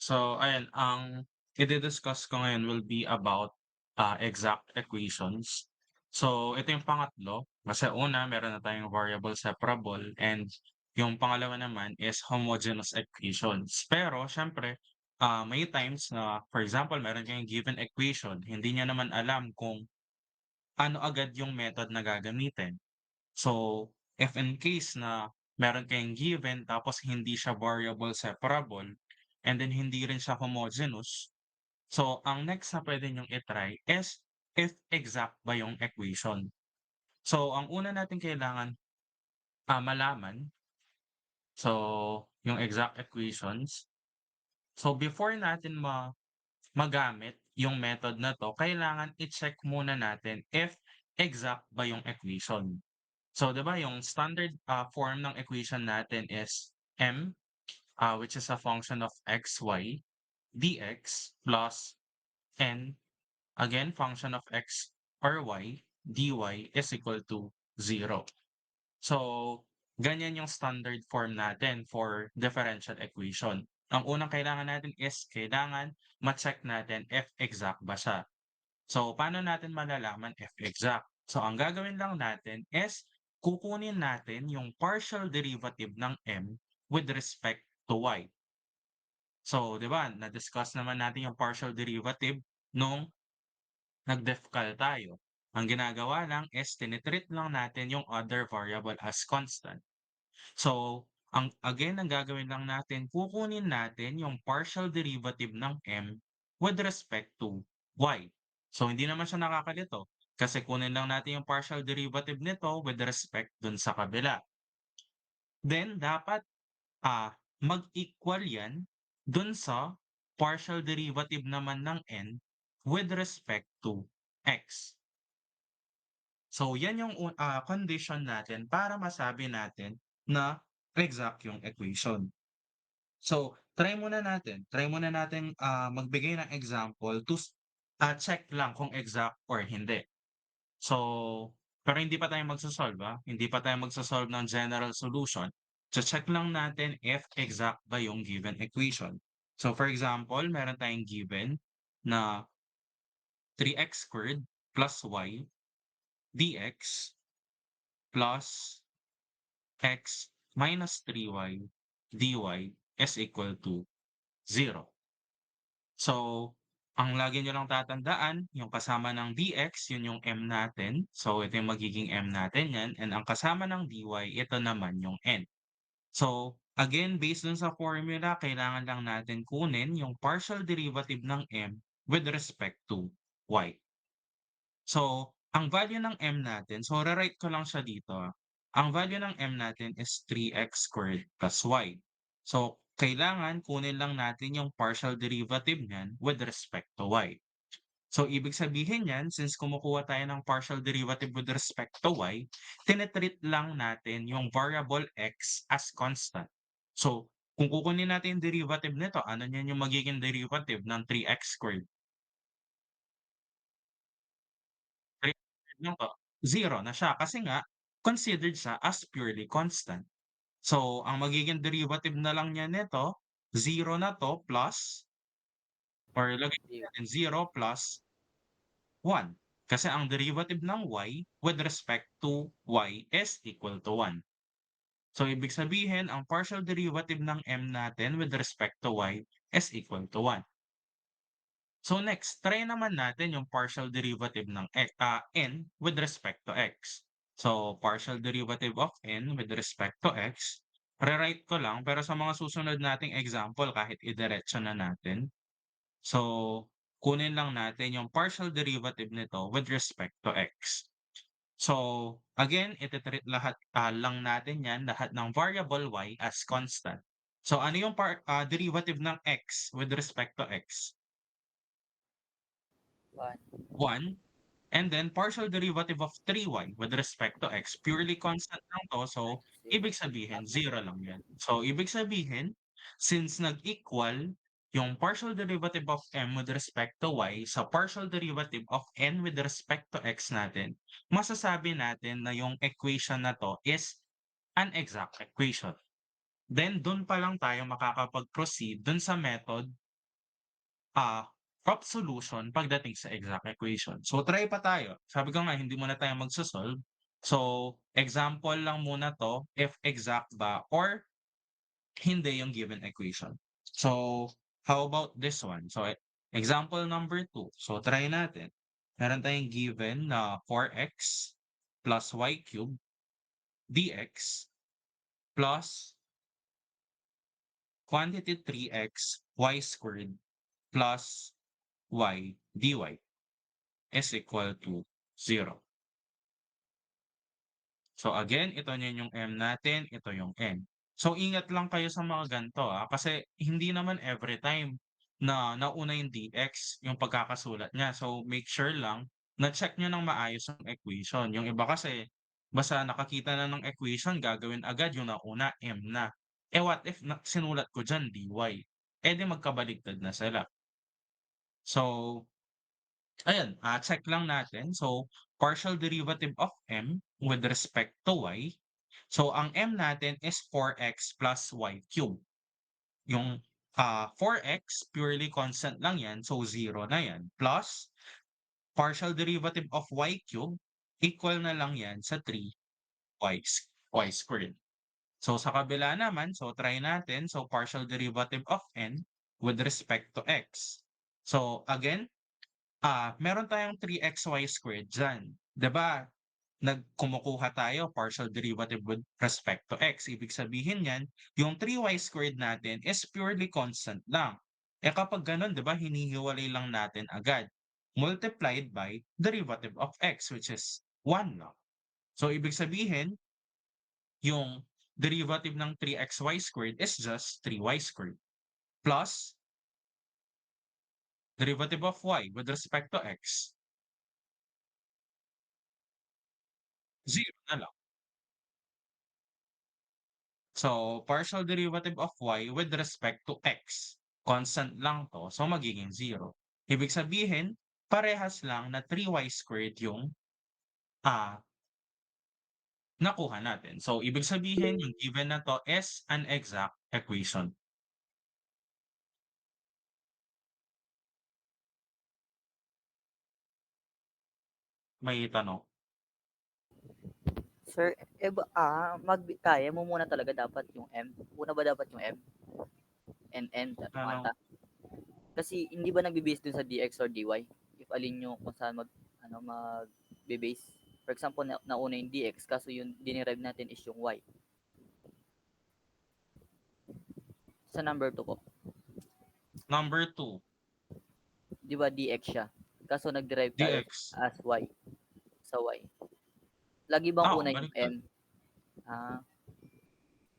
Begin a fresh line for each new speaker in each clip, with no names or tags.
So ayan, ang ide-discuss ko ngayon will be about, exact equations. So ito yung pangatlo, kasi una meron na tayong variable separable and yung pangalawa naman is homogeneous equations. Pero siyempre, may times na for example meron kayong given equation, hindi niyo naman alam kung ano agad yung method na gagamitin. So, if in case na meron kayong given tapos hindi siya variable separable and then hindi rin siya homogeneous, so ang next na pwede niyong i-try is if exact ba yung equation. So, ang una natin kailangan, malaman, so yung exact equations. So, before natin magamit yung method na 'to, kailangan i-check muna natin if exact ba yung equation. So, 'di ba yung standard, form ng equation natin is m, which is a function of x, y, dx plus n, again function of x or y, dy is equal to 0. So, ganyan yung standard form natin for differential equation. Ang unang kailangan natin is kailangan ma-check natin if exact ba siya. So, paano natin malalaman if exact? So, ang gagawin lang natin is kukunin natin yung partial derivative ng m with respect to y. So, 'di ba, na-discuss naman natin yung partial derivative nung nag-def-cal tayo. Ang ginagawa lang is tinitreat lang natin yung other variable as constant. So, ang gagawin lang natin, kukunin natin yung partial derivative ng m with respect to y. So, hindi naman siya nakakalito kasi kunin lang natin yung partial derivative nito with respect dun sa kabila. Then, dapat mag-equal yan dun sa partial derivative naman ng n with respect to x. So, yan yung condition natin para masabi natin na exact yung equation. So, try muna natin magbigay ng example to check lang kung exact or hindi. So, pero hindi pa tayo hindi pa tayo magso-solve ng general solution. So, check lang natin if exact ba yung given equation. So, for example, meron tayong given na 3x squared plus y dx plus x minus 3y dy is equal to 0. So, ang lagi niyo lang tatandaan, yung kasama ng dx, yun yung m natin. So, ito yung magiging m natin yan. And ang kasama ng dy, ito naman yung n. So, again, based dun sa formula, kailangan lang natin kunin yung partial derivative ng m with respect to y. So, ang value ng m natin, so rewrite ko lang siya dito. Ang value ng m natin is 3x squared plus y. So, kailangan kunin lang natin yung partial derivative niyan with respect to y. So, ibig sabihin niyan, since kumukuha tayo ng partial derivative with respect to y, tinetreat lang natin yung variable x as constant. So, kung kukunin natin yung derivative nito, ano niyan yung magiging derivative ng 3x squared? 3 lang po, 0 na siya kasi nga considered siya as purely constant. So, ang magiging derivative na lang niya nito, 0 na 'to plus or lagay
Zero.
natin 0 plus 1. Kasi ang derivative ng y with respect to y is equal to 1. So, ibig sabihin ang partial derivative ng m natin with respect to y is equal to 1. So next, try naman natin yung partial derivative ng n with respect to x. So partial derivative of n with respect to x, rewrite ko lang pero sa mga susunod nating example kahit idiretso na natin. So kunin lang natin yung partial derivative nito with respect to x. So again, iti-treat lang natin yan, lahat ng variable y as constant. So ano yung derivative ng x with respect to x?
One.
1. And then partial derivative of 3y with respect to x, purely constant lang 'to, so
Zero.
ibig sabihin 0 lang 'yan. So ibig sabihin, since nag-equal yung partial derivative of m with respect to y sa partial derivative of n with respect to x natin, masasabi natin na yung equation na 'to is an exact equation. Then dun pa lang tayo makakapag-proceed dun sa method ah, prop solution pagdating sa exact equation. So, try pa tayo. Sabi ko nga hindi muna tayo magso-solve. So, example lang muna 'to if exact ba or hindi yung given equation. So, how about this one? So, example number 2. So, try natin. Meron tayong given na 4x plus y cubed dx plus quantity 3x y squared plus y dy is equal to 0. So again, ito na yung M natin, ito yung N. So ingat lang kayo sa mga ganito kasi hindi naman every time na nauna yung dx yung pagkakasulat niya. So make sure lang na check niyo ng maayos ang equation. Yung iba kasi basta nakakita na ng equation, gagawin agad yung nauna, M na. Eh what if sinulat ko dyan dy? Eh di magkabaligtad na sila. So ayan, check lang natin. So, partial derivative of m with respect to y. So, ang m natin is 4x plus y cube. Yung 4x, purely constant lang yan. So, 0 na yan. Plus, partial derivative of y cube, equal na lang yan sa 3y squared. So, sa kabila naman, so try natin. So, partial derivative of n with respect to x. So, again, meron tayong 3xy squared diyan, 'di ba? Kumukuha tayo partial derivative with respect to x. Ibig sabihin niyan, yung 3y squared natin is purely constant lang. Eh kapag gano'n, 'di ba, hinihiwalay lang natin agad. Multiplied by derivative of x which is 1 lang. So ibig sabihin, yung derivative ng 3xy squared is just 3y squared plus derivative of y with respect to x, 0 na lang. So, partial derivative of y with respect to x. Constant lang 'to, so magiging 0. Ibig sabihin, parehas lang na 3y squared yung, ah, nakuha natin. So, ibig sabihin yung given na 'to is an exact equation. May tanong?
Sir, kaya mo muna talaga dapat yung M? Una ba dapat yung M and N ano
Tanong
ata? Kasi hindi ba nagbe-base dun sa dx or dy? If alin nyo kung saan magbe-base. For example, nauna yung dx kaso yung dinerive natin is yung y. Sa number 2 po,
number 2,
di ba dx siya? Kaso nag-derive tayo
dx.
as y, sa y. Lagi bang
Oo,
una yung
baliktad.
M? Ah,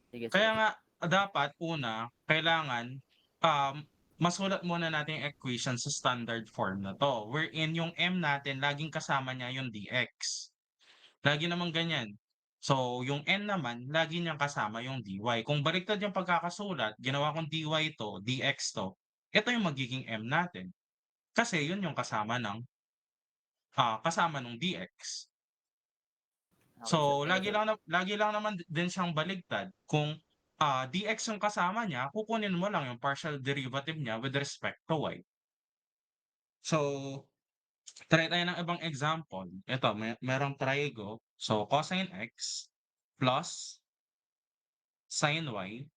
sige,
Kaya
sige.
nga dapat una, kailangan, um, masulat muna natin yung equation sa standard form na 'to, wherein yung m natin laging kasama niya yung dx. Lagi naman ganyan. So, yung n naman lagi niyang kasama yung dy. Kung baliktad yung pagkakasulat, ginawa kong dy 'to, dx 'to, ito yung magiging m natin. Kasi yun yung kasama nung dx.
Okay, sir.
So,
Thank you, sir.
lagi lang naman din siyang baligtad. Kung, dx yung kasama niya, kukunin mo lang yung partial derivative niya with respect to y. So, try tayo ng ibang example. Ito, merong trigo. So, cosine x plus sin y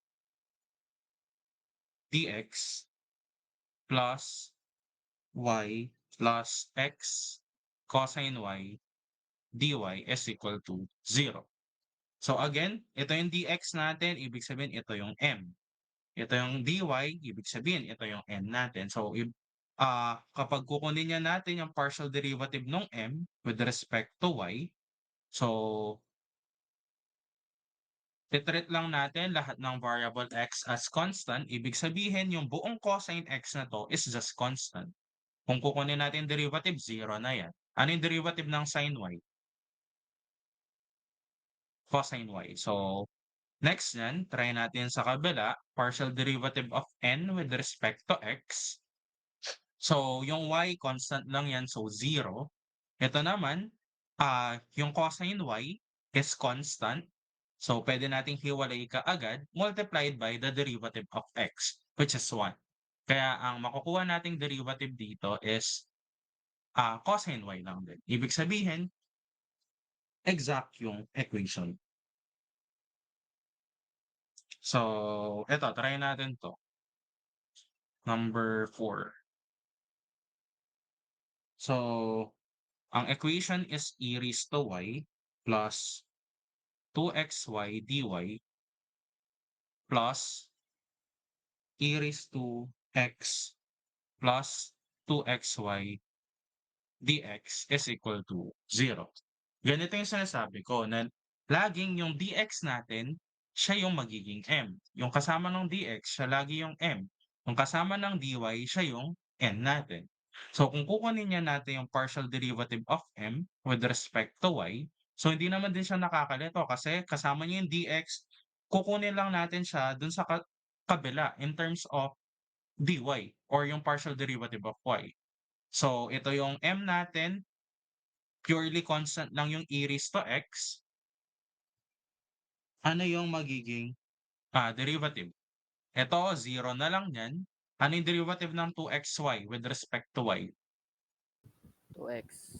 dx plus y plus x cosine y dy is equal to 0. So again, ito yung dx natin, ibig sabihin ito yung m. Ito yung dy, ibig sabihin ito yung n natin. So kapag kukunin niya natin yung partial derivative ng m with respect to y, so titreat lang natin lahat ng variable x as constant. Ibig sabihin yung buong cosine x na to is just constant. Kung kukunin natin derivative, 0 na yan. Ano yung derivative ng sin y? Cosine y. So, next yan, try natin sa kabila, partial derivative of n with respect to x. So, yung y, constant lang yan, so 0. Ito naman, yung cosine y is constant. So, pwede nating hiwalay kaagad multiplied by the derivative of x, which is 1. Kaya ang makukuha nating derivative dito is, cosine y lang din. Ibig sabihin, exact yung equation. So, eto try natin 'to, number 4. So, ang equation is e raised to y plus 2xy dy plus e raised to x plus 2xy dx is equal to 0. Ganito yung sinasabi ko na laging yung dx natin, siya yung magiging m. Yung kasama ng dx, siya lagi yung m. Yung kasama ng dy, siya yung n natin. So kung kukunin niya natin yung partial derivative of m with respect to y, so hindi naman din siya nakakalito kasi kasama niya yung dx, kukunin lang natin siya dun sa kabila in terms of dy or yung partial derivative of y. So ito yung m natin, purely constant lang yung e raised to x, ano yung magiging, derivative? Eto 0 na lang yan. Ano yung derivative ng 2xy with respect to y?
2x.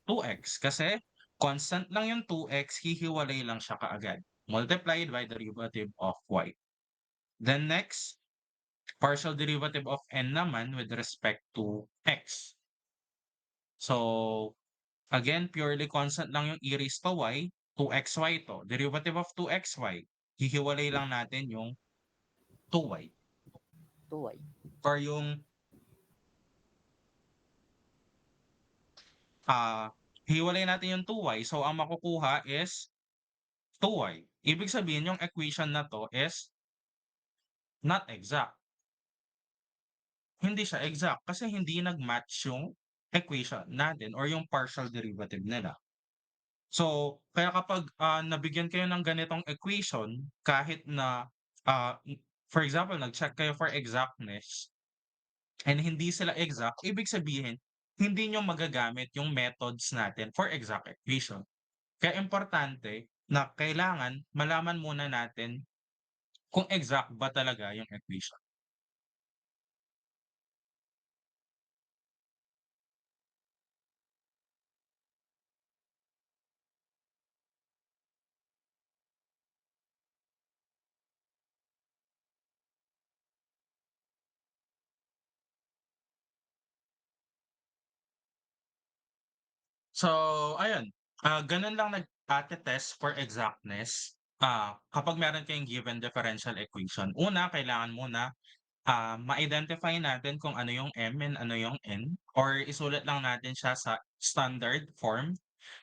2x kasi constant lang yung 2x, hihiwalay lang siya kaagad, multiplied by derivative of y. Then next, partial derivative of n naman with respect to x. So, again, purely constant lang yung e raised to y, 2xy 'to. Derivative of 2xy, hihiwalay lang natin yung 2y
2y.
or yung, hihiwalay natin yung 2y. So, ang makukuha is 2y. Ibig sabihin yung equation na 'to is not exact. Hindi siya exact kasi hindi nag-match yung equation natin or yung partial derivative nila. So, kaya kapag, nabigyan kayo ng ganitong equation kahit na, for example, nag-check kayo for exactness and hindi sila exact, ibig sabihin hindi niyo magagamit yung methods natin for exact equation. Kaya importante na kailangan malaman muna natin kung exact ba talaga yung equation. So, ayun, gano'n lang test for exactness, kapag meron kayong given differential equation. Una, kailangan muna, ma-identify natin kung ano yung m and ano yung n or isulat lang natin siya sa standard form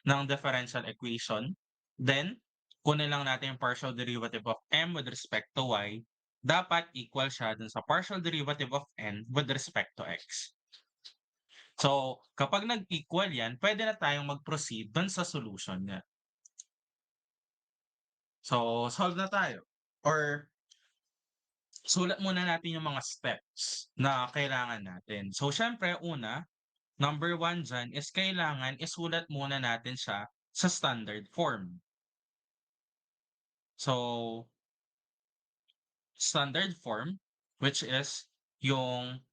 ng differential equation. Then, kunin lang natin yung partial derivative of m with respect to y, dapat equal siya dun sa partial derivative of n with respect to x. So, kapag nag-equal yan, pwede na tayong mag-proceed dun sa solution niya. So, solve na tayo or sulat muna natin yung mga steps na kailangan natin. So, siyempre una, number 1 diyan is kailangan isulat muna natin siya sa standard form. So, standard form, which is yung,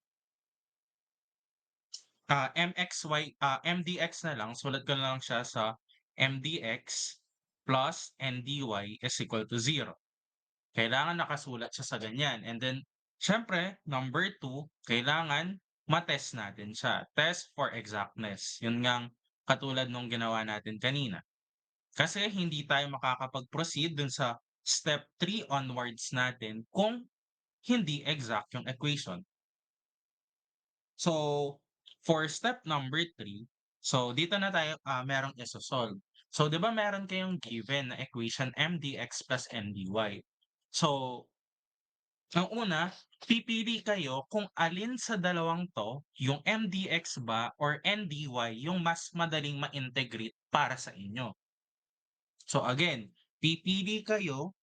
mdx na lang, sulat ko na lang siya sa mdx plus ndy is equal to 0. Kailangan nakasulat siya sa ganyan. And then, siyempre, number 2, kailangan matest natin siya. Test for exactness. Yun ngang katulad nung ginawa natin kanina. Kasi hindi tayo makakapag-proceed dun sa step 3 onwards natin kung hindi exact yung equation. So, for step number 3, so dito na tayo, merong iso-solve. So, 'di ba meron kayong given na equation mdx plus ndy. So, ang una, pipili kayo kung alin sa dalawang 'to, yung mdx ba or ndy yung mas madaling ma-integrate para sa inyo. So again, pipili kayo,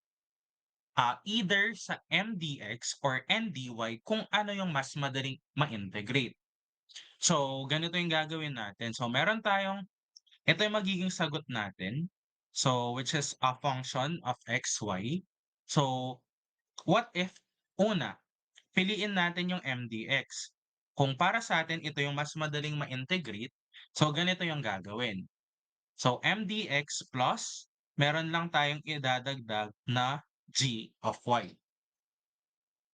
either sa mdx or ndy kung ano yung mas madaling ma-integrate. So ganito yung gagawin natin. So meron tayong ito yung magiging sagot natin. So which is a function of x, y. So what if una, piliin natin yung MDX. Kung para sa atin ito yung mas madaling ma-integrate, so ganito yung gagawin. So MDX plus, meron lang tayong idadagdag na g of y.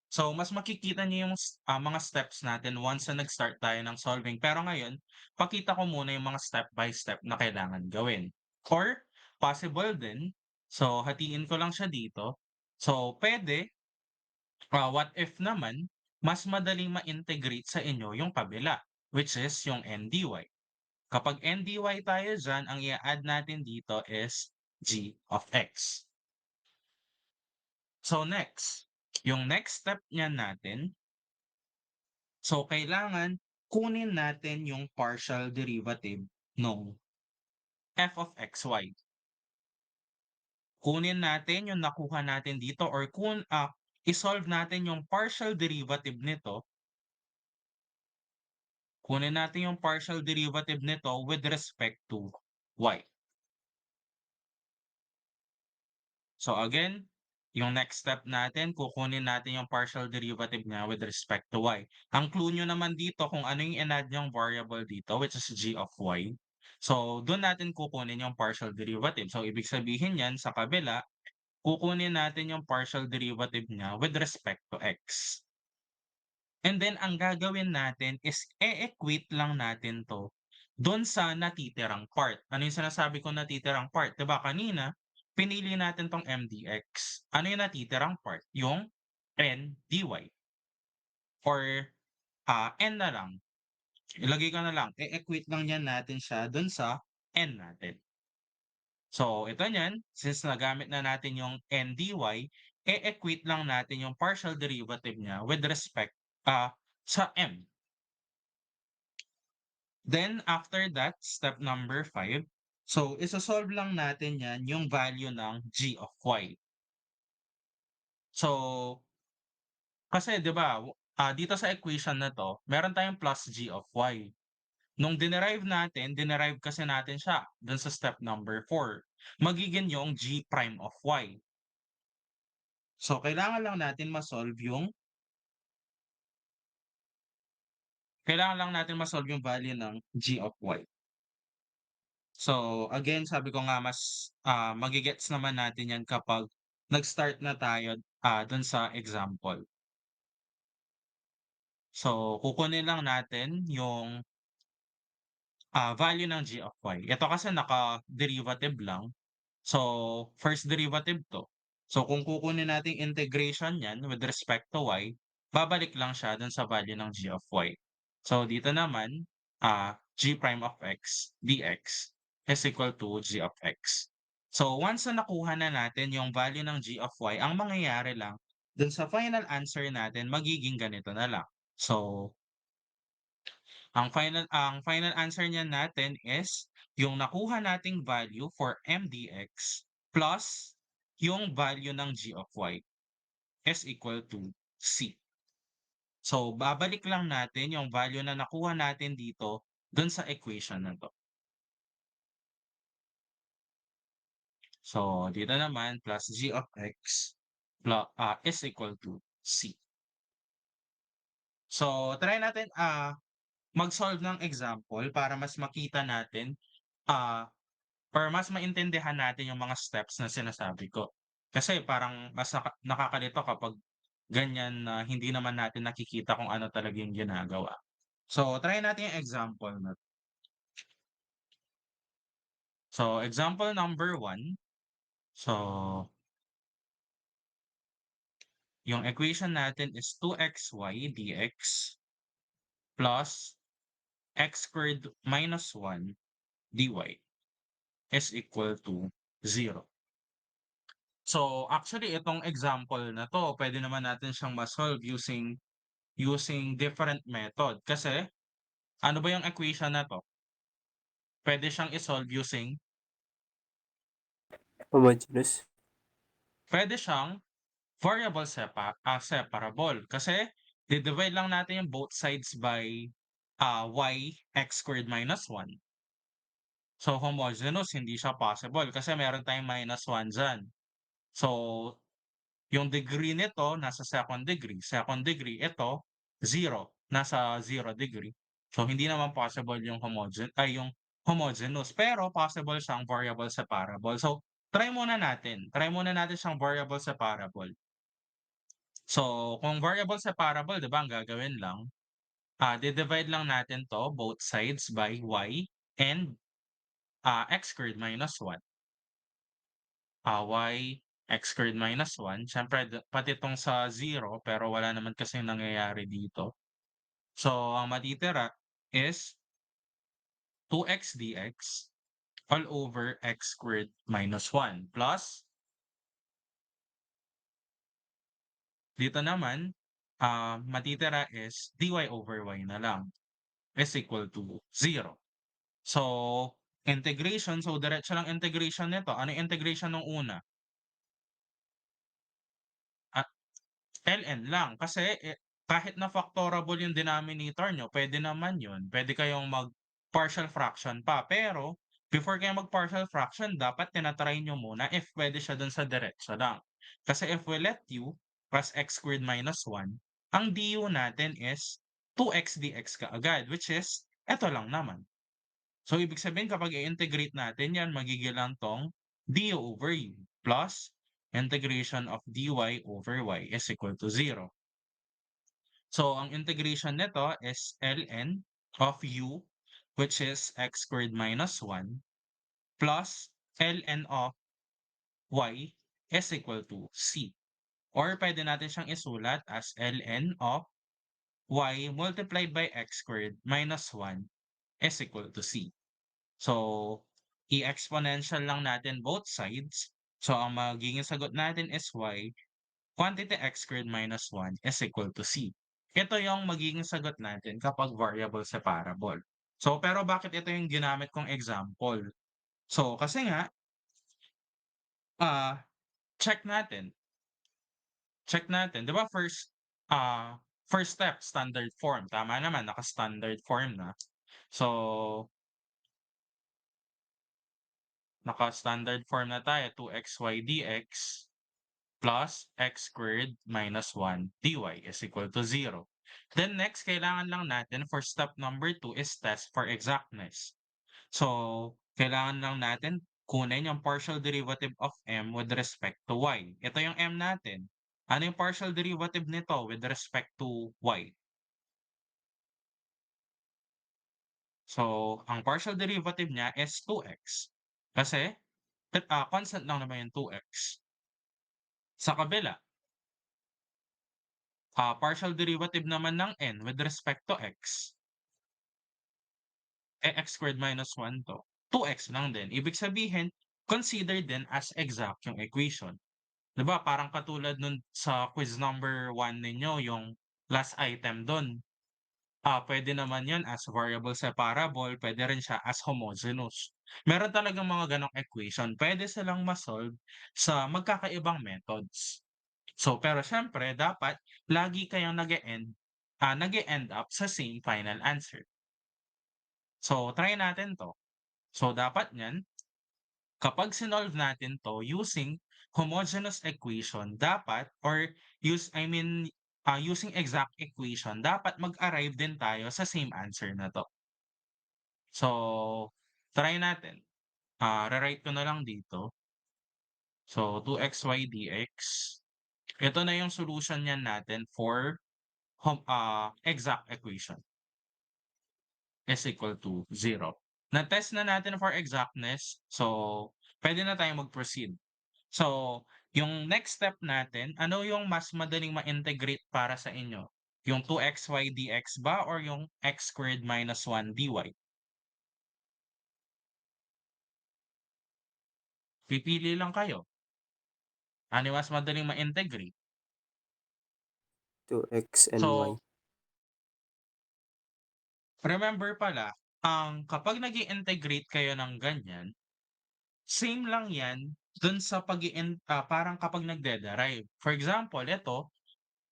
So mas makikita niyo yung mga steps natin once na nag-start tayo ng solving. Pero ngayon, pakita ko muna yung mga step by step na kailangan gawin. Or possible din, so hatiin ko lang siya dito. So pwede, what if naman, mas madaling ma-integrate sa inyo yung kabila, which is yung NDY. Kapag NDY tayo dyan, ang i-add natin dito is g of x. So next, yung next step niyan natin, so kailangan kunin natin yung partial derivative nung f of xy. Kunin natin yung nakuha natin dito or isolve natin yung partial derivative nito. Kunin natin yung partial derivative nito with respect to y. So again, yung next step natin, kukunin natin yung partial derivative niya with respect to y. Ang clue nyo naman dito kung ano yung in-add yung variable dito, which is g of y. So, doon natin kukunin yung partial derivative. So, ibig sabihin yan, sa kabila, kukunin natin yung partial derivative niya with respect to x. And then, ang gagawin natin is e-equate lang natin to doon sa natitirang part. Ano yung sinasabi ko natitirang part? Diba kanina, pinili natin tong MDX. Ano yung natitirang part? Yung N dy. Or N na lang. Ilagay ko na lang. E-equate lang yan natin siya doon sa N natin. So, ito niyan, since nagamit na natin yung N dy, e-equate lang natin yung partial derivative niya with respect sa M. Then, after that, step number 5. So, isa-solve lang natin yan yung value ng g of y. So, kasi 'di ba, dito sa equation na 'to, meron tayong plus g of y. Nung dinerive kasi natin siya dun sa step number 4. Magiging yung g prime of y. So, kailangan lang natin ma-solve yung value ng g of y. So, again, sabi ko nga mas, mage-gets naman natin 'yan kapag nag-start na tayo, dun sa example. So, kukunin lang natin yung, value ng g of y. Ito kasi naka-derivative lang. So, first derivative 'to. So, kung kukunin nating integration niyan with respect to y, babalik lang siya dun sa value ng g of y. So, dito naman, g prime of x dx is equal to g of x. So, once na nakuha na natin yung value ng g of y, ang mangyayari lang dun sa final answer natin magiging ganito na lang. So, ang final answer niyan natin is yung nakuha nating value for MDX plus yung value ng g of y is equal to C. So, babalik lang natin yung value na nakuha natin dito dun sa equation na to. So, dito naman plus g of x is equal to C. So, try natin mag-solve ng example para mas makita natin ah or mas maintindihan natin yung mga steps na sinasabi ko. Kasi parang mas nakakalito kapag ganyan na hindi naman natin nakikita kung ano talaga yung ginagawa. So, try natin yung example na. So, example number 1. So, yung equation natin is 2xy dx plus x squared minus 1 dy is equal to 0. So, actually itong example na 'to, pwede naman natin siyang ma-solve using different method. Kasi ano ba yung equation na 'to? Pwede siyang i-solve using
Homogeneous.
pwede siyang variable separable. Kasi di-divide lang natin yung both sides by y x squared minus 1. So, homogeneous hindi siya possible kasi meron tayong minus 1 diyan. So, yung degree nito nasa second degree ito 0, nasa 0 degree. So, hindi naman possible yung yung homogeneous, pero possible siyang variable separable. So, try muna natin siyang variable separable. So, kung variable separable, 'di ba, ang gagawin lang, di-divide lang natin 'to both sides by y and, x squared minus 1. Y x squared minus 1 siyempre pati 'tong sa 0 pero wala naman kasing nangyayari dito. So, ang matitira is 2x dx all over x squared minus 1 plus dito naman, matitira is dy over y na lang is equal to 0. So, integration, so diretso lang integration nito. Ano yung integration nung una? Ah, ln lang kasi, kahit na factorable yung denominator niyo puwede naman yun. Puwede kayong mag-partial fraction pa. Pero before kayo mag-partial fraction dapat tina-try niyo muna if puwede siya dun sa diretso lang. Kasi if we let u plus x squared minus 1, ang du natin is 2x dx kaagad, which is eto lang naman. So, ibig sabihin kapag i-integrate natin 'yan magiging lang 'tong du over u plus integration of dy over y is equal to 0. So, ang integration nito is ln of u, which is x squared minus 1 plus ln of y is equal to c. Or puwede natin siyang isulat as ln of y multiplied by x squared minus 1 is equal to c. So, i-exponential lang natin both sides. So, ang magiging sagot natin is y quantity x squared minus 1 is equal to c. Ito yung magiging sagot natin kapag variable separable. So, pero bakit ito yung ginamit kong example? So, kasi nga, ah, check natin. Check natin. 'Di ba first step, standard form. Tama naman, naka-standard form na. So, naka-standard form na tayo, 2xy dx plus x squared minus 1 dy is equal to 0. Then next, kailangan lang natin for step number 2 is test for exactness. So, kailangan lang natin kunin yung partial derivative of m with respect to y. Ito yung m natin. Ano yung partial derivative nito with respect to y? So, ang partial derivative niya is 2x. Kasi, constant lang naman yung 2x. Sa kabila, partial derivative naman ng n with respect to x, x squared minus 1 'to, 2x lang din. Ibig sabihin, consider din as exact yung equation. 'Di ba parang katulad nun sa quiz number 1 ninyo, yung last item dun, puwede naman 'yan as variable separable, puwede rin siya as homogeneous. Meron talagang mga gano'ng equation, puwede silang ma-solve sa magkakaibang methods. So, pero siyempre dapat lagi kayong nag-e-end up sa same final answer. So, try natin 'to. So, dapat niyan kapag sinolve natin 'to using homogeneous equation dapat or using exact equation dapat mag-arrive din tayo sa same answer na 'to. So, try natin. Re-write ko na lang dito. So, 2xy dx. Ito na yung solution niyan natin for exact equation is equal to 0. Na-test na natin for exactness, so pwede na tayong mag-proceed. So, yung next step natin, ano yung mas madaling ma-integrate para sa inyo? Yung 2xy dx ba or yung x squared minus 1 dy? Pipili lang kayo. Ano yung mas madaling ma-integrate?
2x and y.
So, remember pala, kapag nag integrate kayo ng ganyan, same lang 'yan dun sa parang kapag nagde-derive. For example, ito,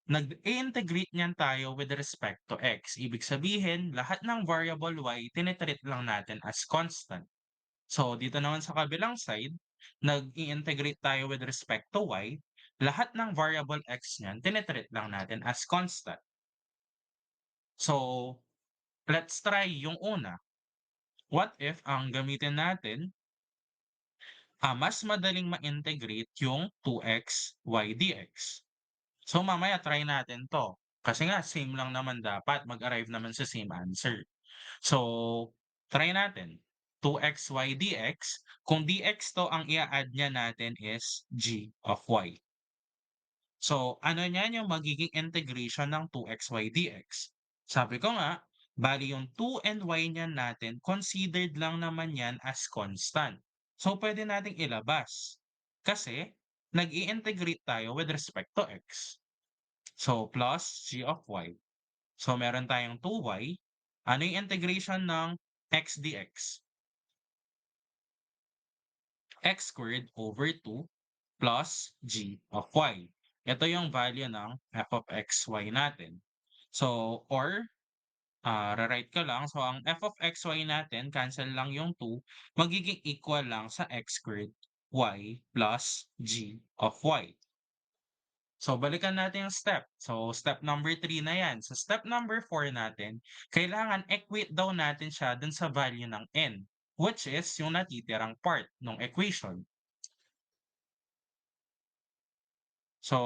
nag-i-integrate niyan tayo with respect to x. Ibig sabihin, lahat ng variable y tini-treat lang natin as constant. So, dito naman sa kabilang side, nag-i-integrate tayo with respect to y. lahat ng variable x niyan tinitreat lang natin as constant. So, let's try yung una. What if ang gamitin natin, mas madaling ma-integrate yung 2x y dx? So, mamaya try natin 'to, kasi nga same lang naman dapat, mag-arrive naman sa same answer. So, try natin, 2xy dx, kung dx 'to ang i-a-add niya natin is g of y. So, ano niyan yung magiging integration ng 2xy dx? Sabi ko nga, bale yung 2 and y niyan natin considered lang naman yan as constant. So, pwede nating ilabas kasi nag-i-integrate tayo with respect to x. So, plus g of y. So, meron tayong 2y. Ano yung integration ng x dx? X squared over 2 plus g of y. Ito yung value ng f of x, y natin. So, or, rewrite ko lang. So, ang f of x, y natin, cancel lang yung 2, magiging equal lang sa x squared y plus g of y. So, balikan natin yung step. So, step number 3 na yan. Sa step number 4 natin, kailangan equate daw natin siya dun sa value ng n, which is yung natitirang part ng equation. So,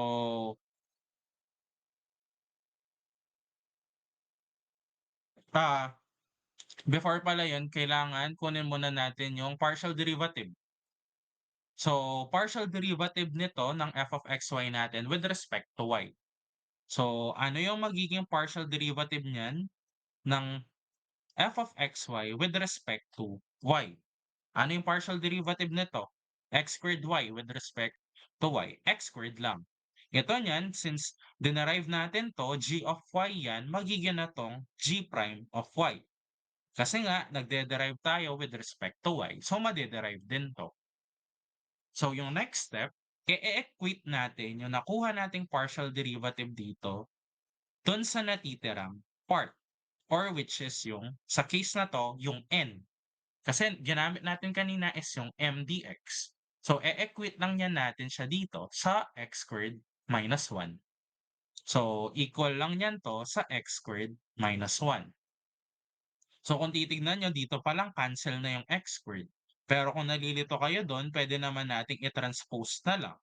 ah, before pala yun, kailangan kunin muna natin yung partial derivative. So, partial derivative nito ng f of x, y natin with respect to y. So, ano yung magiging partial derivative niyan ng f of x, y with respect to y? Ano yung partial derivative nito? X squared y with respect to y. X squared lang. Ito niyan, since dinerive natin to, g of y yan, magiging na tong g prime of y. Kasi nga, nagde-derive tayo with respect to y. So, madederive din to. So, yung next step, i-equate natin yung nakuha nating partial derivative dito dun sa natitirang part, or which is yung, sa case na to, yung n. Kasi ginamit natin kanina is yung mdx. So, e-equate lang yan natin siya dito sa x squared minus 1. So, equal lang yan to sa x squared minus 1. So, kung titignan nyo, dito pa lang cancel na yung x squared. Pero kung nalilito kayo doon, pwede naman nating i-transpose na lang.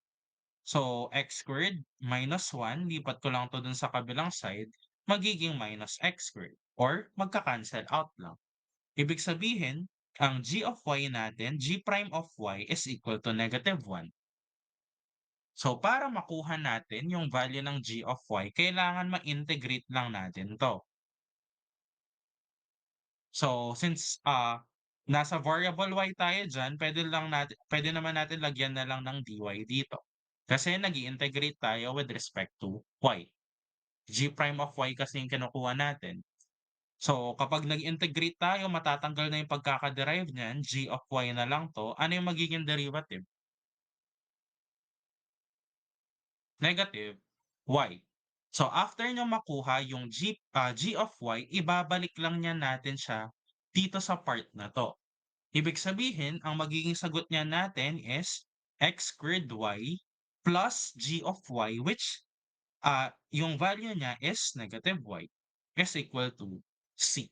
So, x squared minus 1, lipat ko lang to dun sa kabilang side, magiging minus x squared. Or magka-cancel out lang. Ibig sabihin, ang g of y natin, g prime of y is equal to negative 1. So, para makuha natin yung value ng g of y, kailangan ma-integrate lang natin to. So, since nasa variable y tayo diyan, pwede naman natin lagyan na lang ng dy dito. Kasi nag-i-integrate tayo with respect to y. G prime of y kasi yung kinukuha natin. So, kapag nag-integrate tayo, matatanggal na yung pagkaka-derive niyan, g of y na lang 'to. Ano yung magiging derivative? Negative y. So, after niyo makuha yung g of y, ibabalik lang niya natin siya dito sa part na 'to. Ibig sabihin, ang magiging sagot niya natin is x squared y plus g of y, which yung value niya is negative y is equal to c.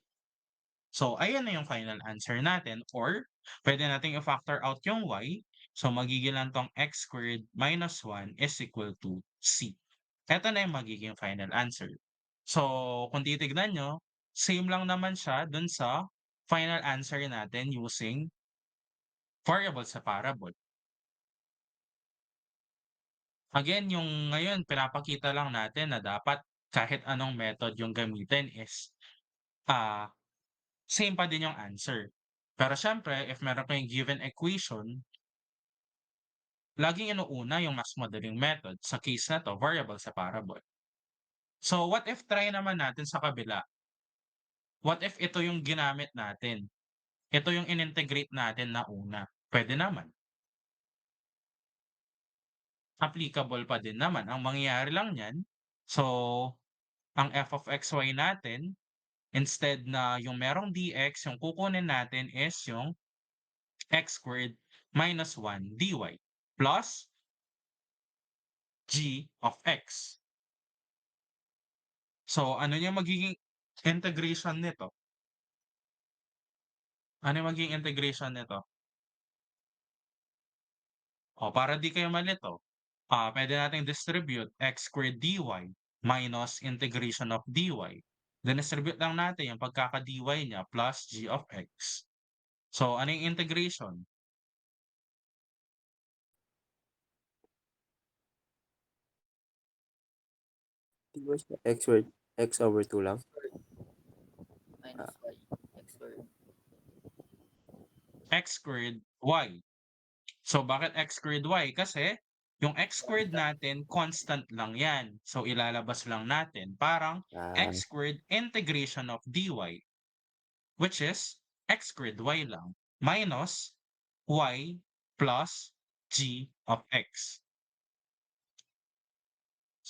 So, ayan na yung final answer natin, or pwede nating i-factor out yung y. So, magiging lang tong x squared minus 1 is equal to c. Ito na yung magiging final answer. So, kung titignan nyo, same lang naman siya dun sa final answer natin using variable sa parabol. Again, yung ngayon pinapakita lang natin na dapat kahit anong method yung gamitin is ah, same pa din yung answer. Pero siyempre, if meron kayong given equation, laging inuuna yung mas madaling method. Sa case na 'to, variable sa parabol. So, what if try naman natin sa kabila? What if ito yung ginamit natin? Ito yung inintegrate natin na una. Pwede naman. Applicable pa din naman. Ang mangyayari lang niyan, so ang f of x, y natin, instead na yung merong dx, yung kukunin natin is yung x squared minus 1 dy plus g of x. So, ano yung magiging integration nito? Ano yung magiging integration nito? O, para di kayo malito, puwede nating distribute x squared dy minus integration of dy. Dinistribute lang natin yung pagkaka-dy niya plus g of x. So, ano yung integration?
Di ba siya x squared, x over 2 lang?
X squared
Ah,
minus y. X squared.
X squared y. So, bakit x squared y? Kasi yung x squared natin constant lang yan. So, ilalabas lang natin. Parang
ah,
x squared integration of dy, which is x squared y lang minus y plus g of x.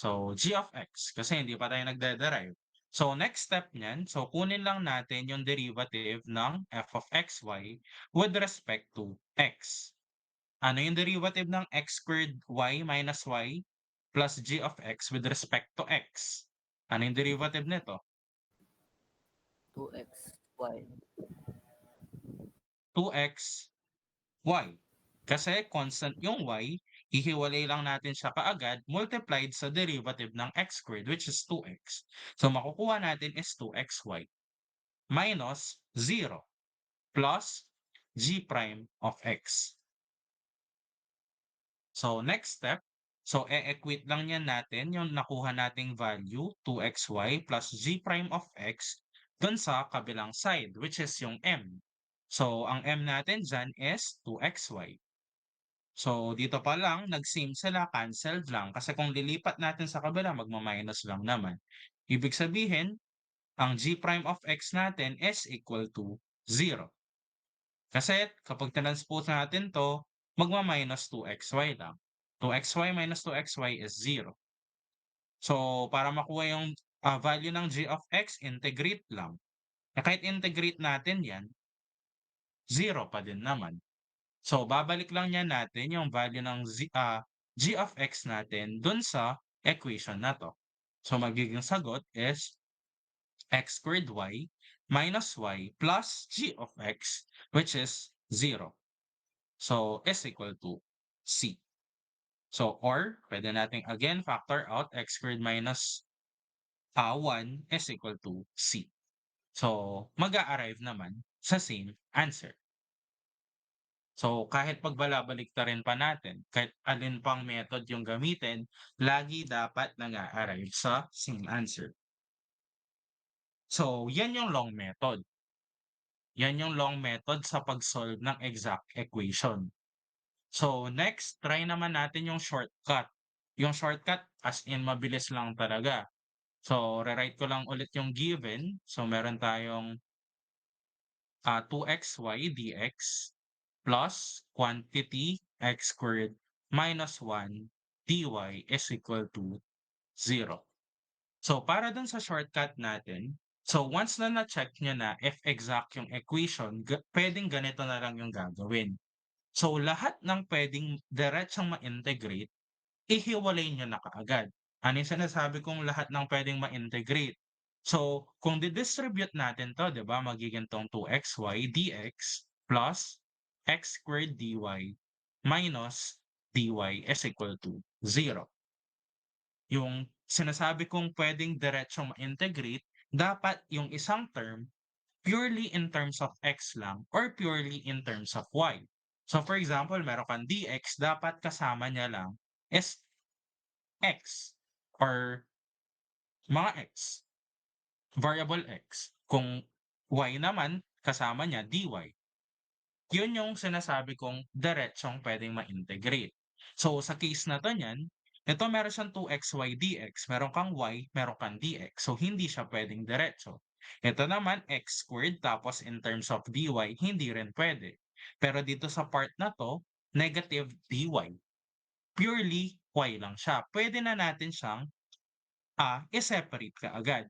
So, g of x kasi hindi pa tayo nagde-derive. So, next step niyan, so kunin lang natin yung derivative ng f of xy with respect to x. Ano yung derivative ng x squared y minus y plus g of x with respect to x? Ano yung derivative nito?
2x y.
2x y. Kasi constant yung y, hihiwalay lang natin siya kaagad multiplied sa derivative ng x squared which is 2x. So makukuha natin is 2xy minus 0 plus g prime of x. So next step, so e-equate lang yan natin yung nakuha nating value 2xy plus g prime of x dun sa kabilang side which is yung m. So ang m natin dyan is 2xy. So, dito pa lang, nag-same sila, canceled lang. Kasi kung lilipat natin sa kabila, magma-minus lang naman. Ibig sabihin, ang g prime of x natin is equal to 0. Kasi kapag transpose natin to, magma-minus 2xy lang. 2xy minus 2xy is 0. So, para makuha yung value ng g of x, integrate lang. Kahit integrate natin yan, 0 pa din naman. So, babalik lang niya natin yung value ng g of x natin dun sa equation na to. So, magiging sagot is x squared y minus y plus g of x, which is 0. So, is equal to c. So, or, pwede natin again factor out x squared minus 1 is equal to c. So, mag-a-arrive naman sa same answer. So, kahit pagbalabalik-tarin pa natin, kahit alin pang method yung gamitin, lagi dapat nag-a-arrive sa same answer. So, yan yung long method. Yan yung long method sa pag-solve ng exact equation. So, next, try naman natin yung shortcut. Yung shortcut, as in, mabilis lang talaga. So, rewrite ko lang ulit yung given. So, meron tayong 2xy dx plus quantity x squared minus 1 dy is equal to 0. So, para dun sa shortcut natin, so once na na-check nyo na if exact yung equation, pwedeng ganito na lang yung gagawin. So, lahat ng pwedeng diretsang ma-integrate, ihiwalay nyo na kaagad. Ano yung sinasabi kong lahat ng pwedeng ma-integrate? So, kung di-distribute natin to, di ba, magiging tong 2xy dx plus x squared dy minus dy is equal to 0. Yung sinasabi kong pwedeng diretsong ma-integrate, dapat yung isang term purely in terms of x lang or purely in terms of y. So for example, meron kang dx, dapat kasama niya lang is x or mga x, variable x. Kung y naman, kasama niya dy. Yun yung sinasabi kong diretsong pwedeng ma-integrate. So, sa case na to niyan, ito meron siyang 2xy dx, meron kang y, meron kang dx. So, hindi siya pwedeng diretso. Ito naman, x squared, tapos in terms of dy, hindi rin pwede. Pero dito sa part na to, negative dy. Purely y lang siya. Pwede na natin siyang i-separate ka agad.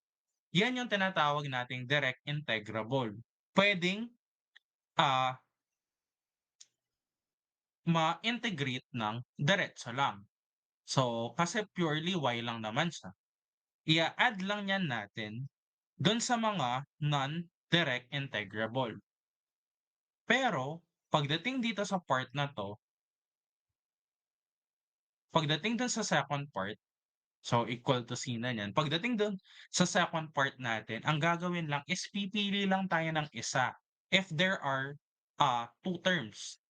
Yan yung tinatawag nating direct integrable. Pwedeng ah, ma-integrate ng diretso lang. So, kasi purely y lang naman siya. Ia-add lang yan natin dun sa mga non-direct integrable. Pero, pagdating dito sa part na 'to, pagdating dun sa second part, so equal to C na niyan. Pagdating dun sa second part natin, ang gagawin lang is pipili lang tayo ng isa if there are, 2 terms.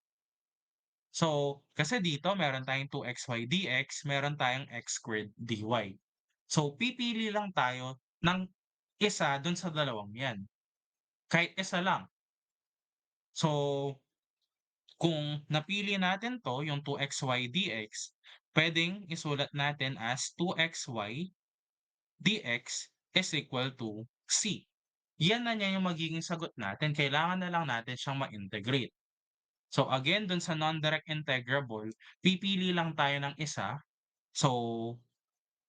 So, kasi dito meron tayong 2xy dx, meron tayong x squared dy. So, pipili lang tayo ng isa dun sa dalawang 'yan, kahit isa lang. So, kung napili natin 'to, yung 2xy dx, puwedeng isulat natin as 2xy dx is equal to c. 'Yan na niya yung magiging sagot natin, kailangan na lang natin siyang ma-integrate. So again, dun sa non-direct integrable, pipili lang tayo ng isa. So,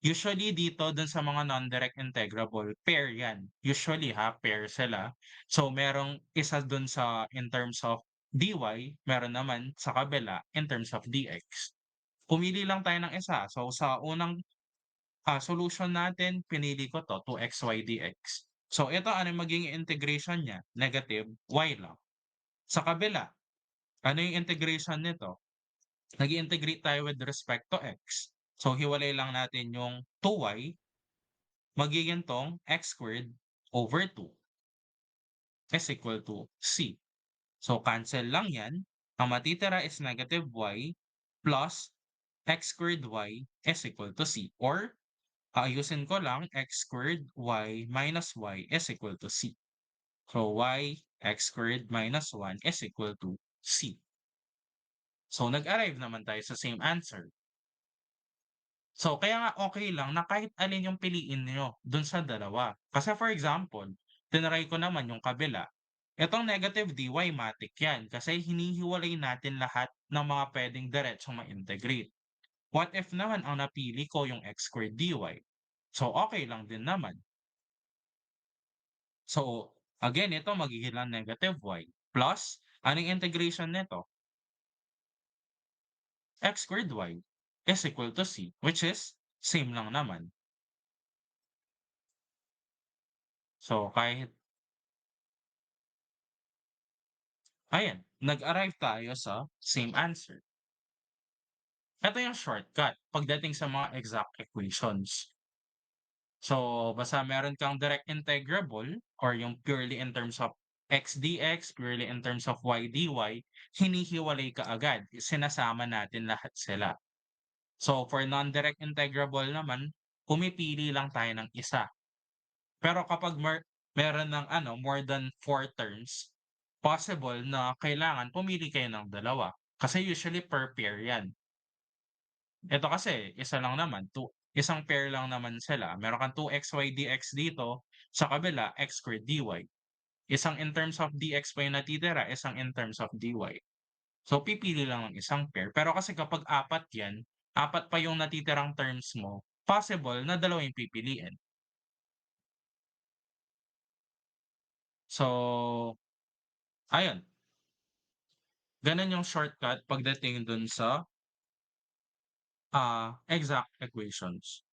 usually dito dun sa mga non-direct integrable, pair 'yan. Usually pair sila. So merong isa dun sa in terms of dy, meron naman sa kabila in terms of dx. Pumili lang tayo ng isa. So sa unang, solution natin, pinili ko 'to, 2xy dx. So ito, ano yung magiging integration niya? Negative y lang. Sa kabila, ano yung integration nito? Nag-i-integrate tayo with respect to x. So, hiwalay lang natin yung 2y, magiging tong x squared over 2 is equal to c. So, cancel lang yan. Ang matitira is negative y plus x squared y is equal to c. Or, aayusin ko lang, x squared y minus y is equal to c. So, x squared minus 1 is equal to c. So, nag-arrive naman tayo sa same answer. So, kaya nga okay lang na kahit alin yung piliin niyo dun sa dalawa. Kasi for example, tinry ko naman yung kabila. Itong negative dy matic yan kasi hinihiwalay natin lahat ng mga puwedeng diretsong ma-integrate. What if naman ang napili ko yung x squared dy? So, okay lang din naman. So, again, ito magiging lang negative y plus anong integration nito? X squared y is equal to c, which is same lang naman. So, kahit ayan, nag-arrive tayo sa same answer. Ito yung shortcut pagdating sa mga exact equations. So, basta meron kang direct integrable or yung purely in terms of x dx, purely in terms of y dy, hinihiwalay ka agad. Sinasama natin lahat sila. So, for non-direct integrable naman, pumipili lang tayo ng isa. Pero kapag meron ng more than 4 terms, possible na kailangan pumili kayo ng dalawa. Kasi usually per pair yan. Ito kasi isa lang naman, isang pair lang naman sila. Meron kang 2xy dx dito, sa kabila x squared dy. Isang in terms of dx pa yung natitira, isang in terms of dy. So pipili lang ng isang pair. Pero kasi kapag apat yan, apat pa yung natitirang terms mo, possible na dalawa yung pipiliin. So, ayun. Gano'n yung shortcut pagdating dun sa, exact equations.